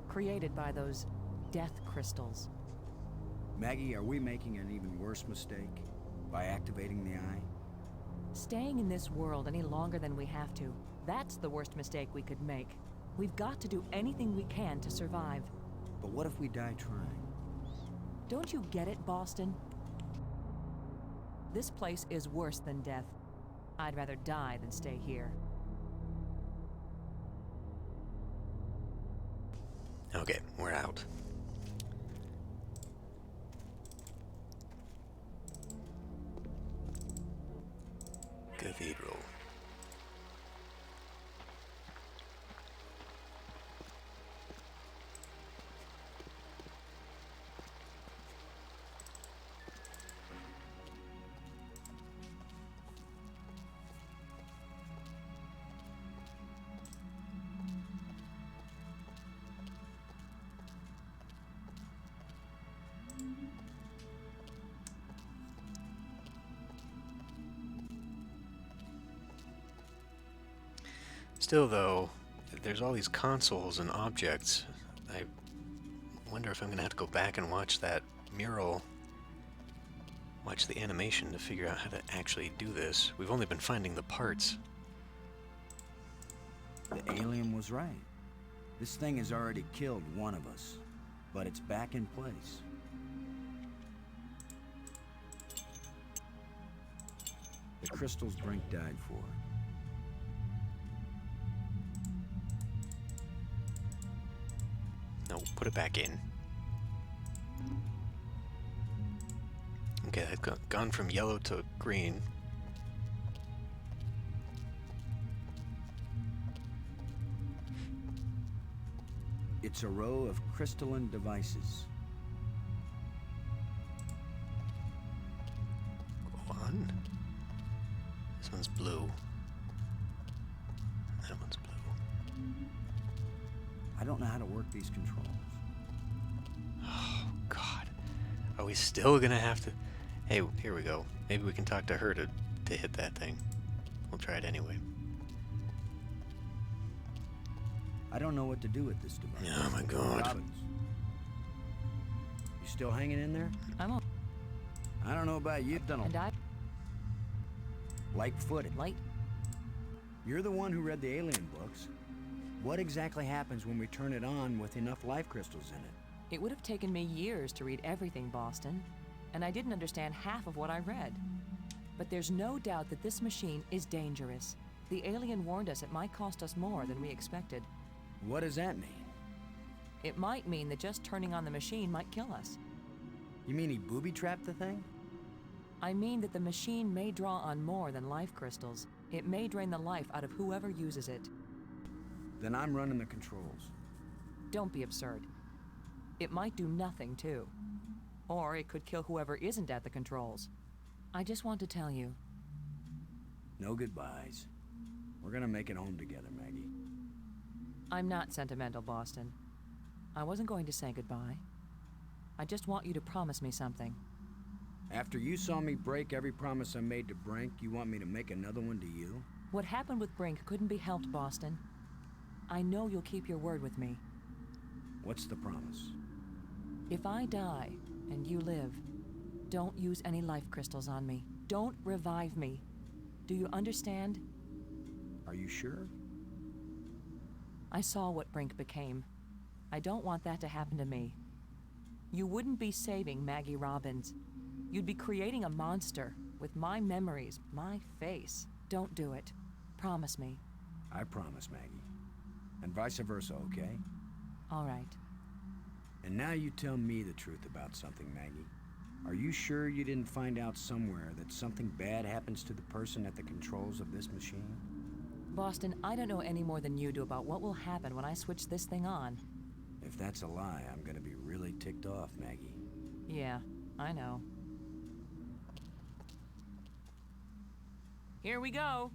S3: Created by those death crystals.
S2: Maggie, are we making an even worse mistake by activating the eye?
S3: Staying in this world any longer than we have to, that's the worst mistake we could make. We've got to do anything we can to survive.
S2: But what if we die trying?
S3: Don't you get it, Boston? This place is worse than death. I'd rather die than stay here.
S1: Okay, we're out. Cathedral. Still, though, there's all these consoles and objects. I wonder if I'm going to have to go back and watch that mural, watch the animation to figure out how to actually do this. We've only been finding the parts.
S2: The alien was right. This thing has already killed one of us, but it's back in place. The crystals Brink died for.
S1: No, put it back in. Okay, that's gone from yellow to green.
S2: It's a row of crystalline devices.
S1: Go on. This one's blue. That one's blue.
S2: I don't know how to work these controls.
S1: Oh, God. Are we still gonna have to... Hey, here we go. Maybe we can talk to her to hit that thing. We'll try it anyway.
S2: I don't know what to do with this device.
S1: Oh, my God.
S2: Robbins. You still hanging in there?
S3: I'm all
S2: I don't know about you, Donald.
S3: and I
S2: Light-footed.
S3: light.
S2: You're the one who read the alien books. What exactly happens when we turn it on with enough life crystals in it?
S3: It would have taken me years to read everything, Boston, and I didn't understand half of what I read. But there's no doubt that this machine is dangerous. The alien warned us it might cost us more than we expected.
S2: What does that mean?
S3: It might mean that just turning on the machine might kill us.
S2: You mean he booby-trapped the thing?
S3: I mean that the machine may draw on more than life crystals. It may drain the life out of whoever uses it.
S2: Then I'm running the controls.
S3: Don't be absurd. It might do nothing, too. Or it could kill whoever isn't at the controls. I just want to tell you.
S2: No goodbyes. We're gonna make it home together, Maggie.
S3: I'm not sentimental, Boston. I wasn't going to say goodbye. I just want you to promise me something.
S2: After you saw me break every promise I made to Brink, you want me to make another one to you?
S3: What happened with Brink couldn't be helped, Boston. I know you'll keep your word with me.
S2: What's the promise?
S3: If I die and you live, don't use any life crystals on me. Don't revive me. Do you understand?
S2: Are you sure?
S3: I saw what Brink became. I don't want that to happen to me. You wouldn't be saving Maggie Robbins. You'd be creating a monster with my memories, my face. Don't do it. Promise me.
S2: I promise, Maggie. And vice versa, okay?
S3: All right.
S2: And now you tell me the truth about something, Maggie. Are you sure you didn't find out somewhere that something bad happens to the person at the controls of this machine?
S3: Boston, I don't know any more than you do about what will happen when I switch this thing on.
S2: If that's a lie, I'm gonna be really ticked off, Maggie.
S3: Yeah, I know. Here we go.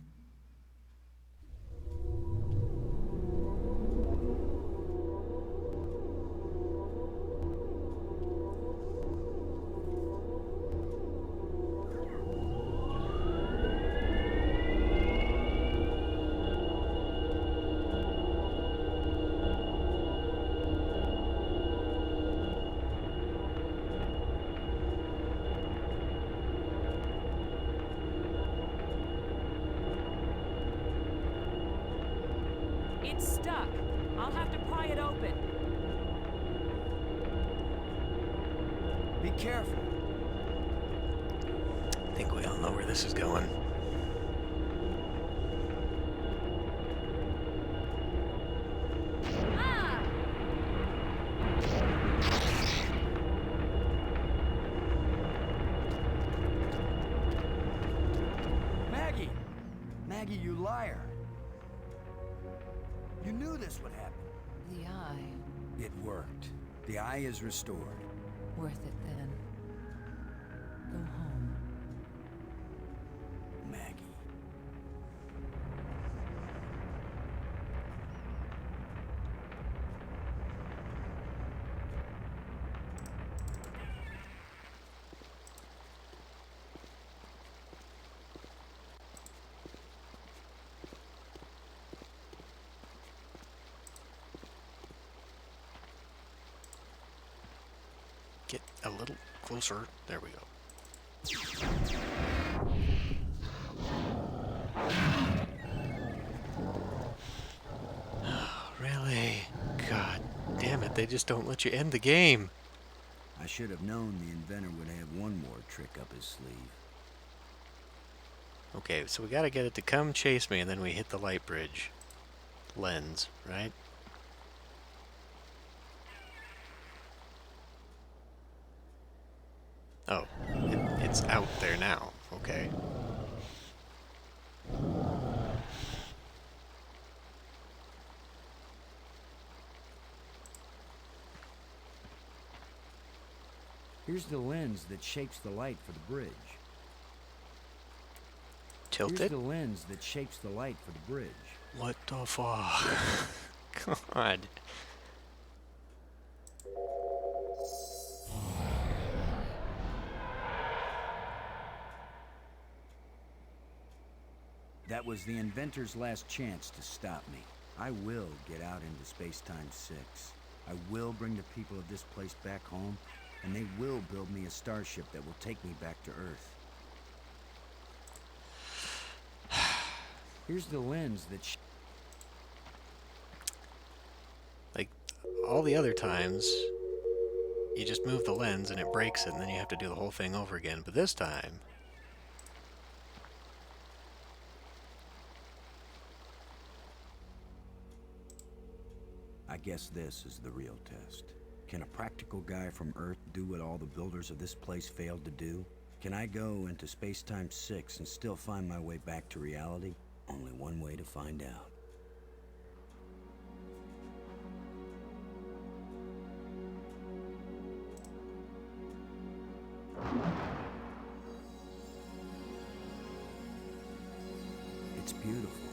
S3: It's stuck. I'll have to pry it open.
S2: Be careful.
S1: I think we all know where this is going.
S3: Ah!
S2: Maggie! Maggie, you liar! You knew this would happen.
S3: The eye.
S2: It worked. The eye is restored.
S3: Worth it then. Go home.
S2: Maggie.
S1: a little closer. There we go. Really? God damn it, they just don't let you end the game.
S2: I should have known the inventor would have one more trick up his sleeve.
S1: Okay, so we gotta get it to come chase me, and then we hit the light bridge. Lens, right? Oh, it's out there now. Okay.
S2: Here's the lens that shapes the light for the bridge. Here's
S1: Tilted?
S2: the lens that shapes the light for the bridge.
S1: What the fuck? God.
S2: That was the inventor's last chance to stop me. I will get out into Space-Time 6. I will bring the people of this place back home, and they will build me a starship that will take me back to Earth. Here's the lens that
S1: Like, all the other times, you just move the lens and it breaks it, and then you have to do the whole thing over again. But this time...
S2: I guess this is the real test. Can a practical guy from Earth do what all the builders of this place failed to do? Can I go into Space-Time 6 and still find my way back to reality? Only one way to find out. It's beautiful.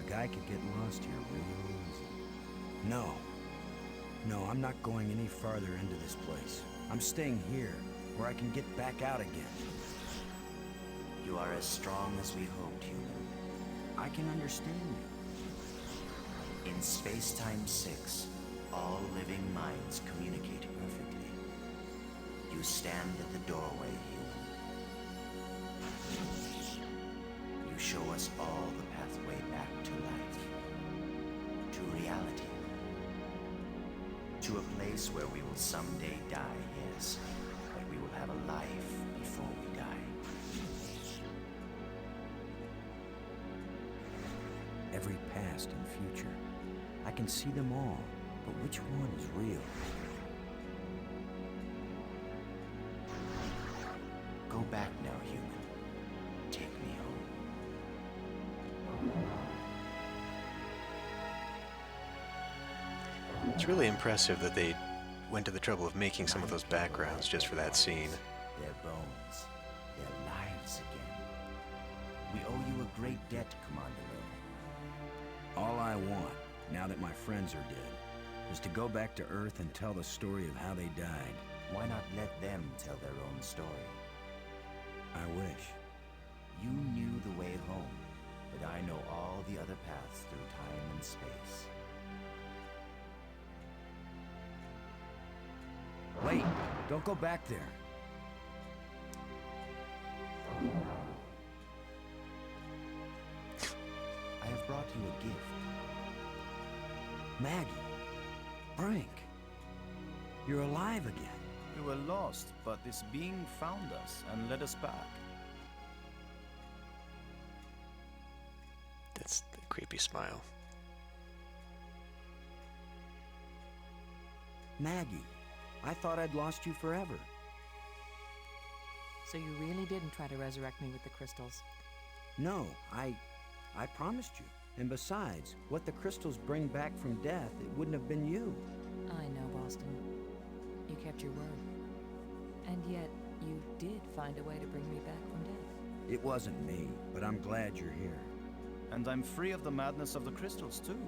S2: A guy could get lost here real easy. No. No, I'm not going any farther into this place. I'm staying here, where I can get back out again.
S8: You are as strong as we hoped, human.
S2: I can understand you.
S8: In Space-Time 6, all living minds communicate perfectly. You stand at the doorway, human. You show us all the pathway back to life. To reality. To a place where we will someday die, yes, but we will have a life before we die.
S2: Every past and future. I can see them all, but which one is real?
S8: Go back now, human. Take me home.
S1: It's really impressive that they went to the trouble of making some of those backgrounds just for that scene.
S8: Their bones, their lives again. We owe you a great debt, Commander Lowe.
S2: All I want, now that my friends are dead, is to go back to Earth and tell the story of how they died.
S8: Why not let them tell their own story?
S2: I wish.
S8: You knew the way home, but I know all the other paths through time and space.
S2: Wait, don't go back there.
S8: I have brought you a gift.
S2: Maggie. Brink. You're alive again.
S4: We were lost, but this being found us and led us back.
S1: That's the creepy smile.
S2: Maggie, I thought I'd lost you forever.
S3: So you really didn't try to resurrect me with the crystals?
S2: No, I promised you. And besides, what the crystals bring back from death, it wouldn't have been you.
S3: I know, Boston. You kept your word. And yet, you did find a way to bring me back from death.
S2: It wasn't me, but I'm glad you're here.
S4: And I'm free of the madness of the crystals, too.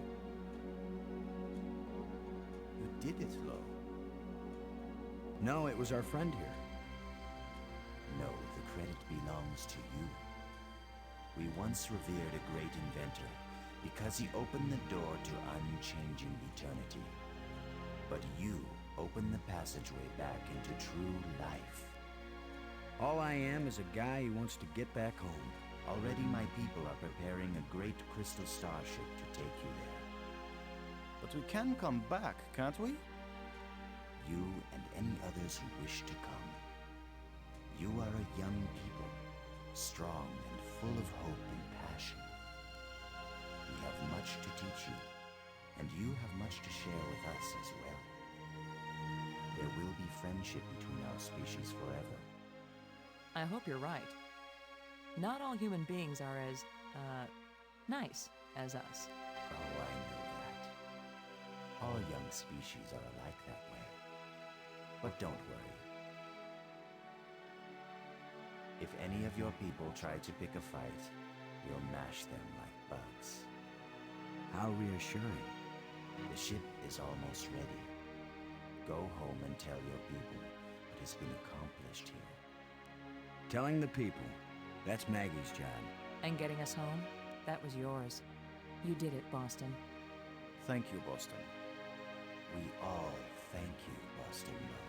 S4: You did it, Lo.
S2: No, it was our friend here.
S8: No, the credit belongs to you. We once revered a great inventor because he opened the door to unchanging eternity. But you open the passageway back into true life.
S2: All I am is a guy who wants to get back home.
S8: Already my people are preparing a great crystal starship to take you there.
S4: But we can come back, can't we?
S8: You and any others who wish to come. You are a young people, strong and full of hope and passion. We have much to teach you, and you have much to share with us as well. There will be friendship between our species forever.
S3: I hope you're right. Not all human beings are as, nice as us.
S8: Oh, I know that. All young species are alike that way. But don't worry. If any of your people try to pick a fight, we'll mash them like bugs.
S2: How reassuring.
S8: The ship is almost ready. Go home and tell your people what has been accomplished here.
S2: Telling the people, that's Maggie's job.
S3: And getting us home, that was yours. You did it, Boston.
S4: Thank you, Boston.
S8: We all thank you, Boston Row.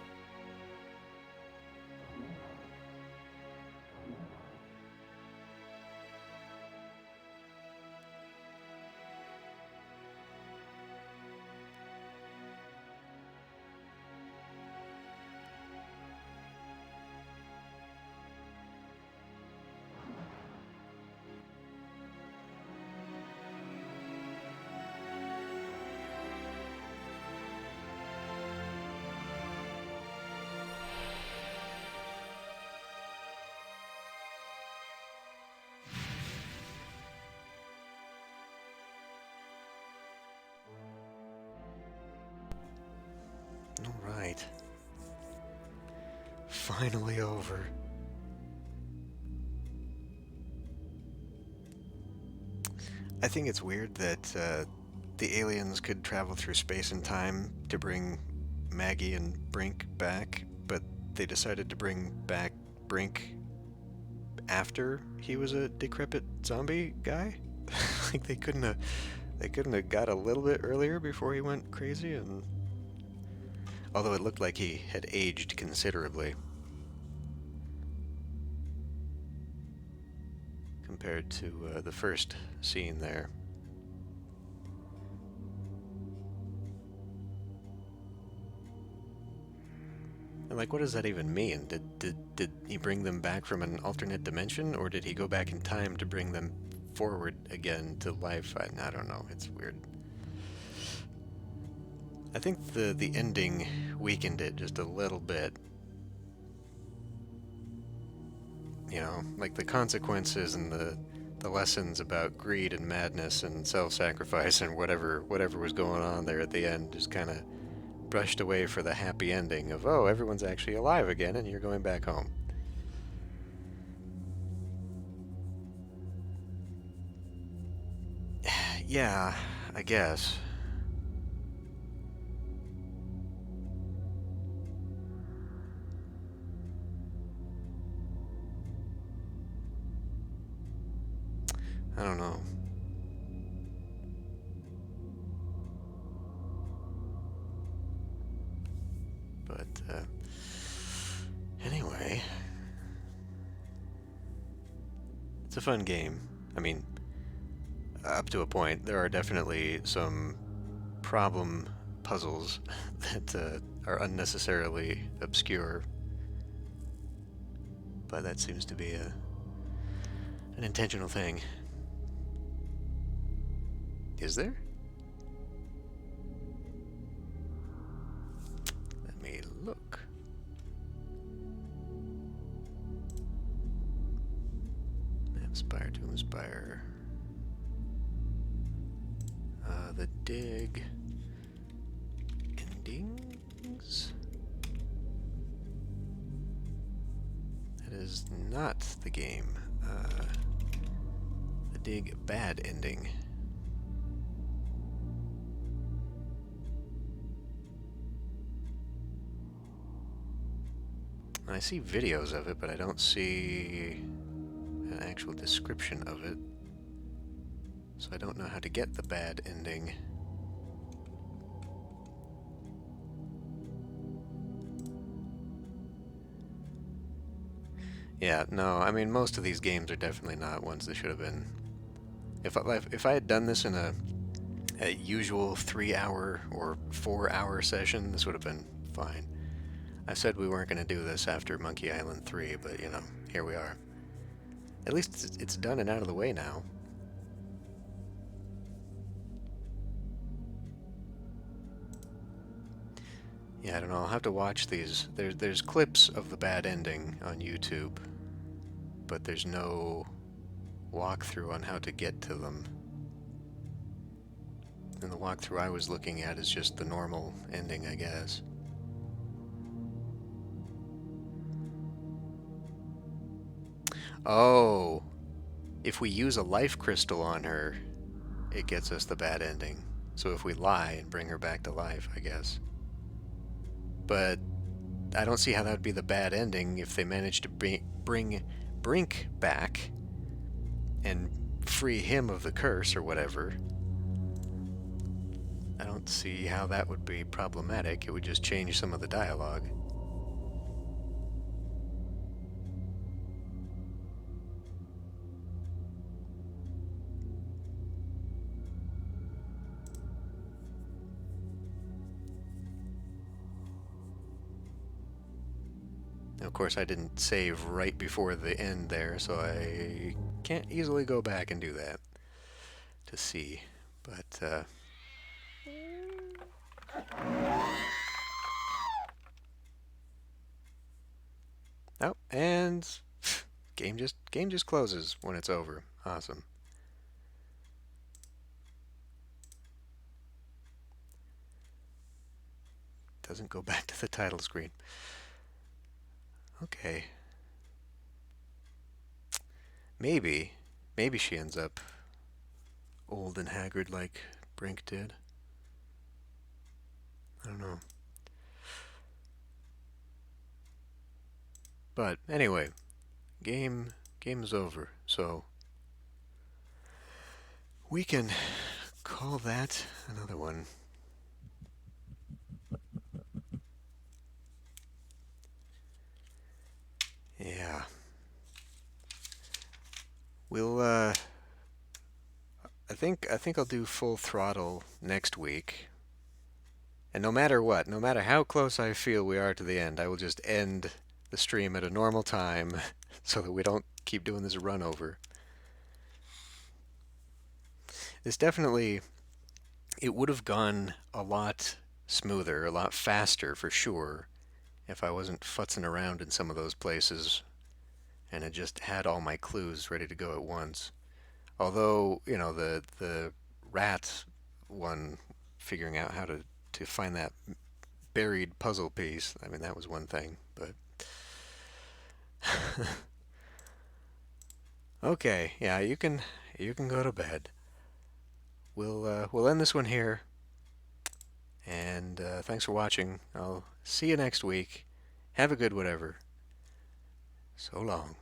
S1: All right. Finally over. I think it's weird that the aliens could travel through space and time to bring Maggie and Brink back, but they decided to bring back Brink after he was a decrepit zombie guy. Like they couldn't have got a little bit earlier before he went crazy. And although it looked like he had aged considerably compared to the first scene there. And like, what does that even mean? Did he bring them back from an alternate dimension, or did he go back in time to bring them forward again to life? I don't know. It's weird. I think the ending weakened it just a little bit. You know, like the consequences and the lessons about greed and madness and self-sacrifice and whatever was going on there at the end just kind of brushed away for the happy ending of, oh, everyone's actually alive again and you're going back home. Yeah, I guess. I don't know. But, anyway. It's a fun game. I mean, up to a point. There are definitely some problem puzzles that are unnecessarily obscure. But that seems to be an intentional thing. Is there? Let me look. Aspire to inspire. The dig endings. That is not the game. The dig bad ending. I see videos of it, but I don't see an actual description of it. So I don't know how to get the bad ending. Yeah, no, I mean, most of these games are definitely not ones that should have been. If I had done this in a usual 3-hour or 4-hour session, this would have been fine. I said we weren't going to do this after Monkey Island 3, but, you know, here we are. At least it's done and out of the way now. Yeah, I don't know. I'll have to watch these. There's clips of the bad ending on YouTube, but there's no walkthrough on how to get to them. And the walkthrough I was looking at is just the normal ending, I guess. Oh, if we use a life crystal on her, it gets us the bad ending. So if we lie and bring her back to life, I guess. But I don't see how that would be the bad ending if they manage to bring Brink back and free him of the curse or whatever. I don't see how that would be problematic. It would just change some of the dialogue. Of course, I didn't save right before the end there, so I can't easily go back and do that to see. But, oh, and game just closes when it's over. Awesome. Doesn't go back to the title screen. Okay. Maybe she ends up old and haggard like Brink did. I don't know. But anyway, game is over, so we can call that another one. Yeah. We'll I think I'll do Full Throttle next week. And no matter what, no matter how close I feel we are to the end, I will just end the stream at a normal time so that we don't keep doing this run over. This definitely, it would have gone a lot smoother, a lot faster for sure, if I wasn't futzing around in some of those places and had just had all my clues ready to go at once. Although, you know, the rat one, figuring out how to find that buried puzzle piece, I mean, that was one thing, but... Okay, yeah, you can go to bed. We'll end this one here. And thanks for watching. I'll see you next week. Have a good whatever. So long.